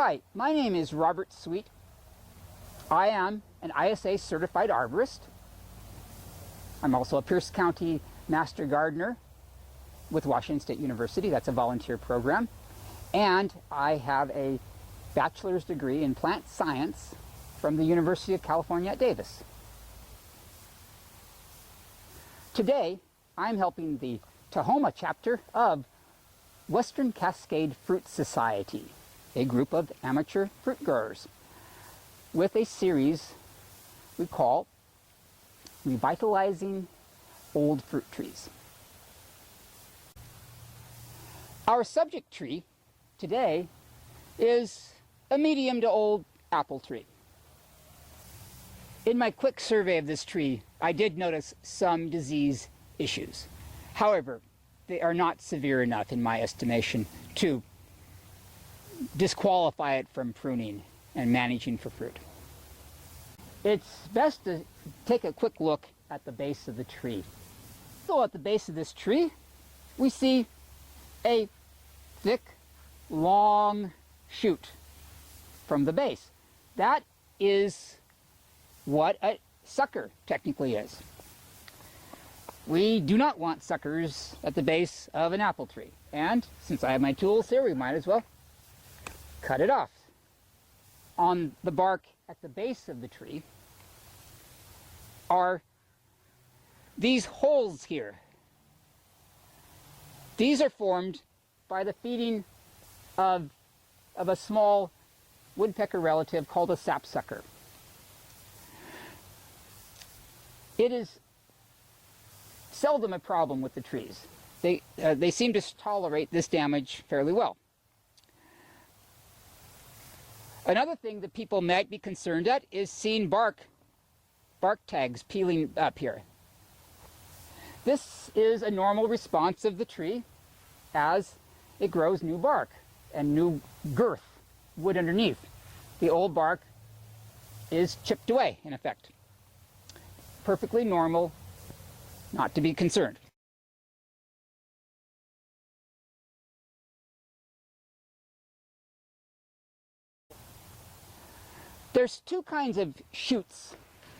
Hi, my name is Robert Sweet. I am an ISA certified arborist. I'm also a Pierce County Master Gardener with Washington State University. That's a volunteer program. And I have a bachelor's degree in plant science from the University of California at Davis. Today, I'm helping the Tahoma chapter of Western Cascade Fruit Society, a group of amateur fruit growers, with a series we call Revitalizing Old Fruit Trees. Our subject tree today is a medium to old apple tree. In my quick survey of this tree, I did notice some disease issues. However, they are not severe enough in my estimation to disqualify it from pruning and managing for fruit. It's best to take a quick look at the base of the tree. So at the base of this tree, we see a thick, long shoot from the base. That is what a sucker technically is. We do not want suckers at the base of an apple tree. And since I have my tools here, we might as well cut it off. On the bark at the base of the tree are these holes here. These are formed by the feeding of a small woodpecker relative called a sapsucker. It is seldom a problem with the trees. They seem to tolerate this damage fairly well. Another thing that people might be concerned at is seeing bark tags peeling up here. This is a normal response of the tree as it grows new bark and new girth, wood underneath. The old bark is chipped away, in effect. Perfectly normal, not to be concerned. There's two kinds of shoots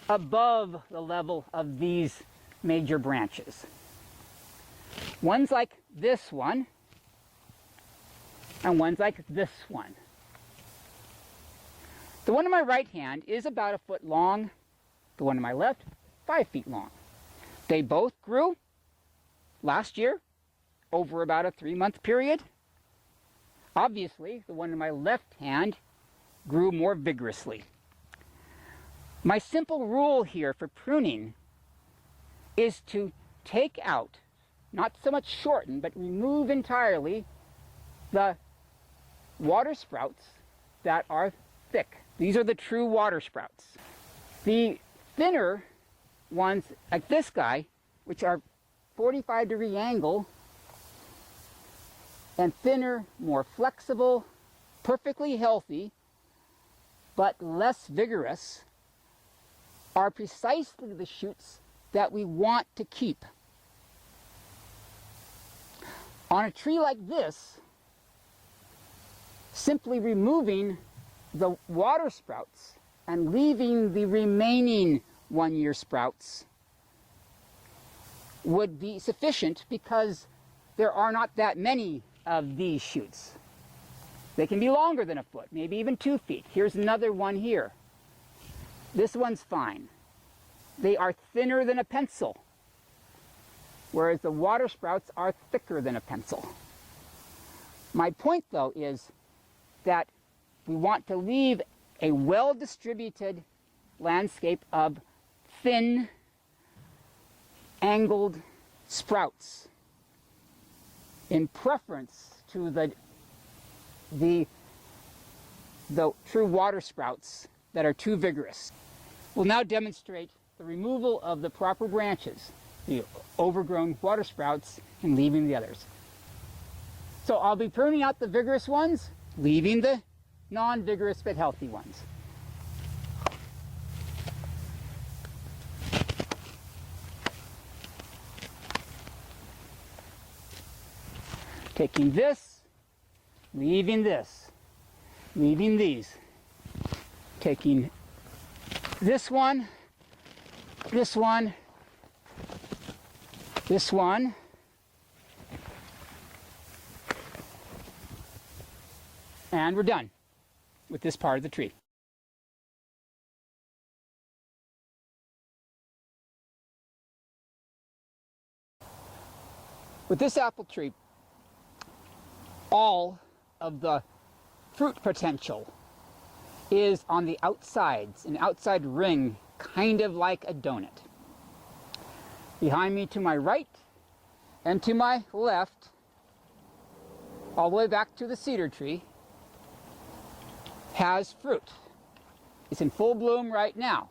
above the level of these major branches. One's like this one, and one's like this one. The one in my right hand is about 1 foot long. The one in my left, 5 feet long. They both grew last year over about a 3-month period. Obviously, the one in my left hand grew more vigorously. My simple rule here for pruning is to take out, not so much shorten, but remove entirely the water sprouts that are thick. These are the true water sprouts. The thinner ones, like this guy, which are 45-degree angle, and thinner, more flexible, perfectly healthy, but less vigorous, are precisely the shoots that we want to keep. On a tree like this, simply removing the water sprouts and leaving the remaining one-year sprouts would be sufficient because there are not that many of these shoots. They can be longer than 1 foot, maybe even 2 feet. Here's another one here. This one's fine. They are thinner than a pencil, whereas the water sprouts are thicker than a pencil. My point, though, is that we want to leave a well-distributed landscape of thin, angled sprouts in preference to the true water sprouts that are too vigorous. We'll now demonstrate the removal of the proper branches, the overgrown water sprouts, and leaving the others. So I'll be pruning out the vigorous ones, leaving the non-vigorous but healthy ones. Taking this, leaving this. leaving these. Taking this one, this one, this one, and we're done with this part of the tree. With this apple tree, all of the fruit potential is on the outsides, an outside ring, kind of like a donut. Behind me to my right and to my left, all the way back to the cedar tree, has fruit. It's in full bloom right now.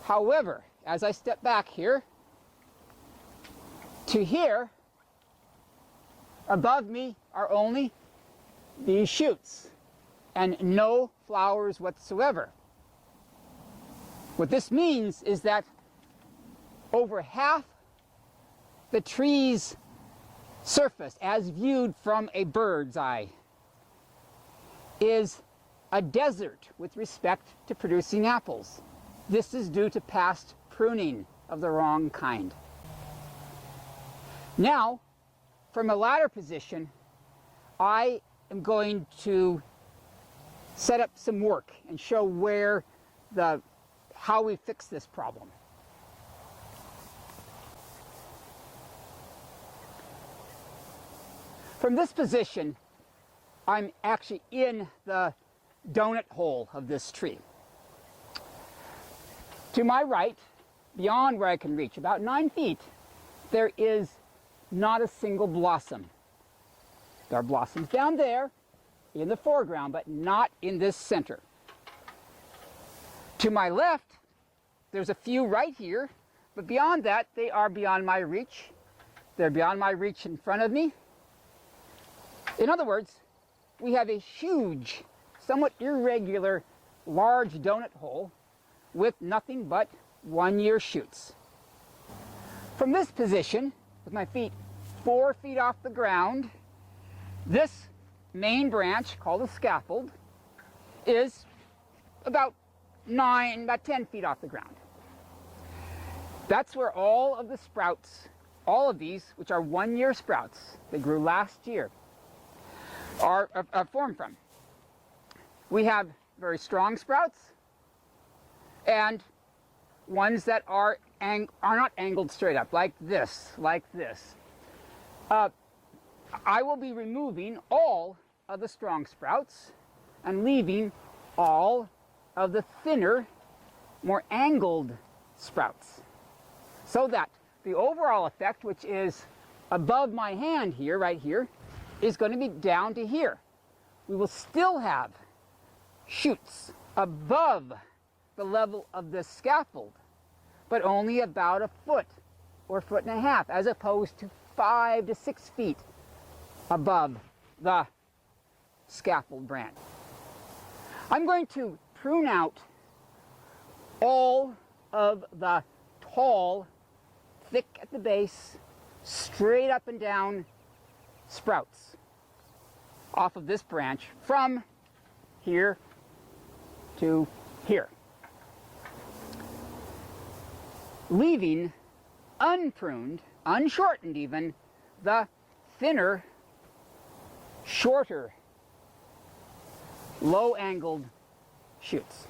However, as I step back here, to here, above me are only these shoots and no flowers whatsoever. What this means is that over half the tree's surface, as viewed from a bird's eye, is a desert with respect to producing apples. This is due to past pruning of the wrong kind. Now, from a ladder position, I am going to set up some work and show how we fix this problem. From this position, I'm actually in the donut hole of this tree. To my right, beyond where I can reach, about 9 feet, there is not a single blossom. There are blossoms down there in the foreground, but not in this center. To my left, there's a few right here, but beyond that, they are beyond my reach. They're beyond my reach in front of me. In other words, we have a huge, somewhat irregular, large donut hole with nothing but 1-year shoots. From this position, with my feet 4 feet off the ground, this main branch, called a scaffold, is about 10 feet off the ground. That's where all of the sprouts, all of these, which are 1-year sprouts, they grew last year, are formed from. We have very strong sprouts and ones that are not angled straight up, like this, I will be removing all of the strong sprouts and leaving all of the thinner, more angled sprouts, so that the overall effect, which is above my hand here, right here, is going to be down to here. We will still have shoots above the level of the scaffold, but only about 1 foot or 1.5 feet, as opposed to 5 to 6 feet above the scaffold branch. I'm going to prune out all of the tall, thick at the base, straight up and down sprouts off of this branch from here to here, leaving unpruned, unshortened even, the thinner, shorter, low-angled shoots.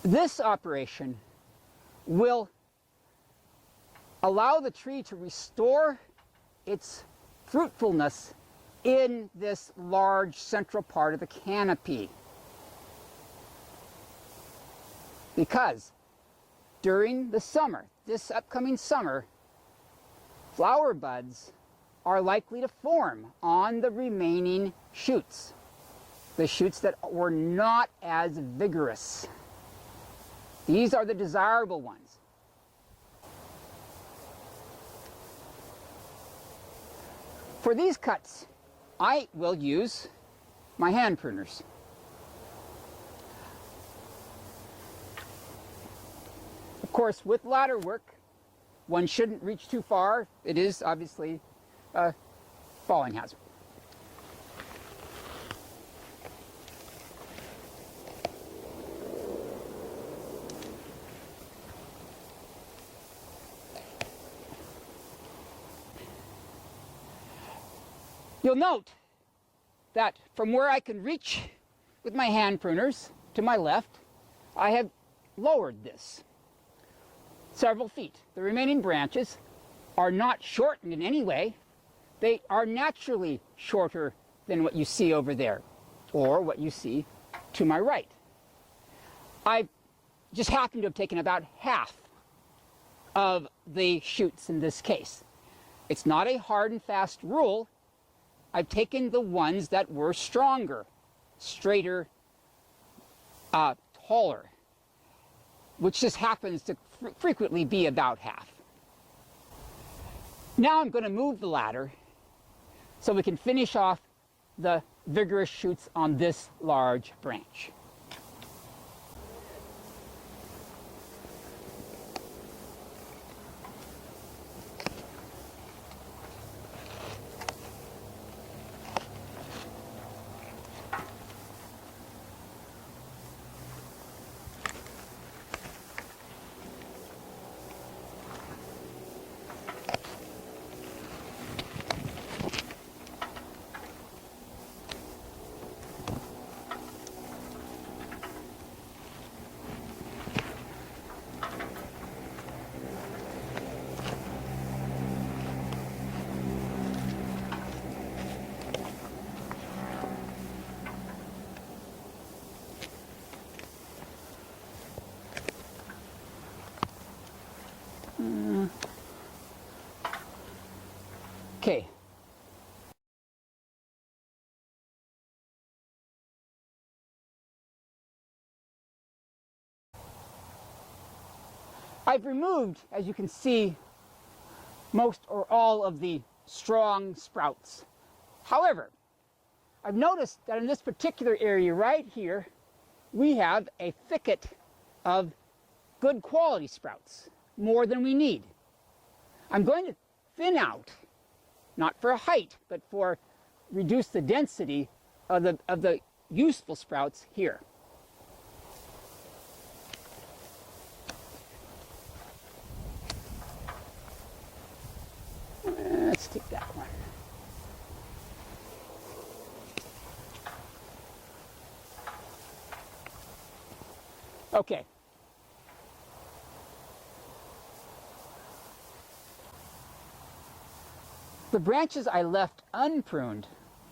This operation will allow the tree to restore its fruitfulness in this large central part of the canopy. Because during the summer, this upcoming summer, flower buds are likely to form on the remaining shoots, the shoots that were not as vigorous. These are the desirable ones. For these cuts, I will use my hand pruners. Of course, with ladder work, one shouldn't reach too far. It is obviously a falling hazard. You'll note that from where I can reach with my hand pruners to my left, I have lowered this several feet. The remaining branches are not shortened in any way. They are naturally shorter than what you see over there, or what you see to my right. I just happen to have taken about half of the shoots in this case. It's not a hard and fast rule. I've taken the ones that were stronger, straighter, taller, which just happens to frequently be about half. Now I'm going to move the ladder so we can finish off the vigorous shoots on this large branch. Okay. I've removed, as you can see, most or all of the strong sprouts. However, I've noticed that in this particular area right here, we have a thicket of good quality sprouts, more than we need. I'm going to thin out, not for height, but for reduce the density of the useful sprouts here. Let's take that one. Okay. The branches I left unpruned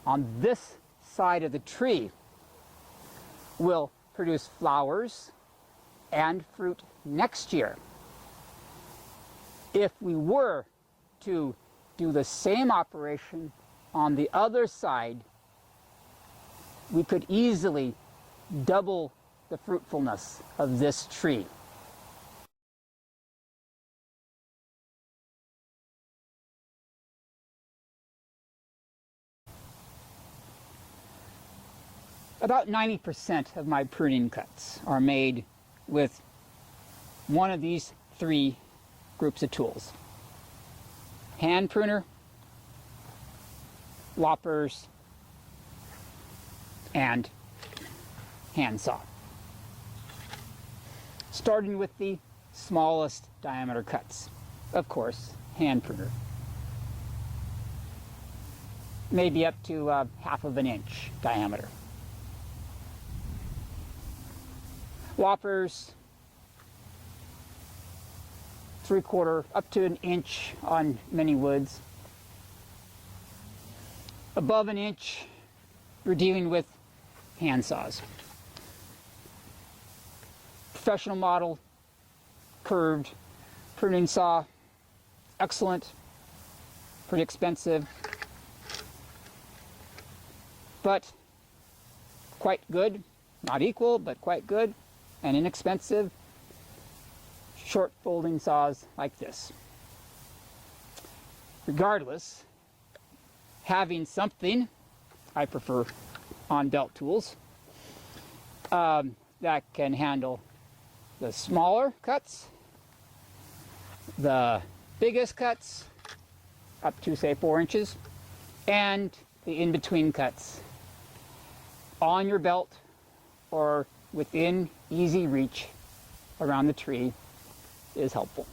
on this side of the tree will produce flowers and fruit next year. If we were to do the same operation on the other side, we could easily double the fruitfulness of this tree. About 90% of my pruning cuts are made with one of these three groups of tools: hand pruner, loppers, and handsaw. Starting with the smallest diameter cuts, of course, hand pruner. Maybe up to half of an inch diameter. Loppers, 3/4 up to an inch on many woods. Above an inch, we're dealing with hand saws. Professional model, curved pruning saw, excellent, pretty expensive, but quite good. Not equal, but quite good and inexpensive. Short folding saws like this. Regardless, having something, I prefer on belt tools, that can handle the smaller cuts, the biggest cuts, up to say 4 inches, and the in-between cuts on your belt or within easy reach around the tree is helpful.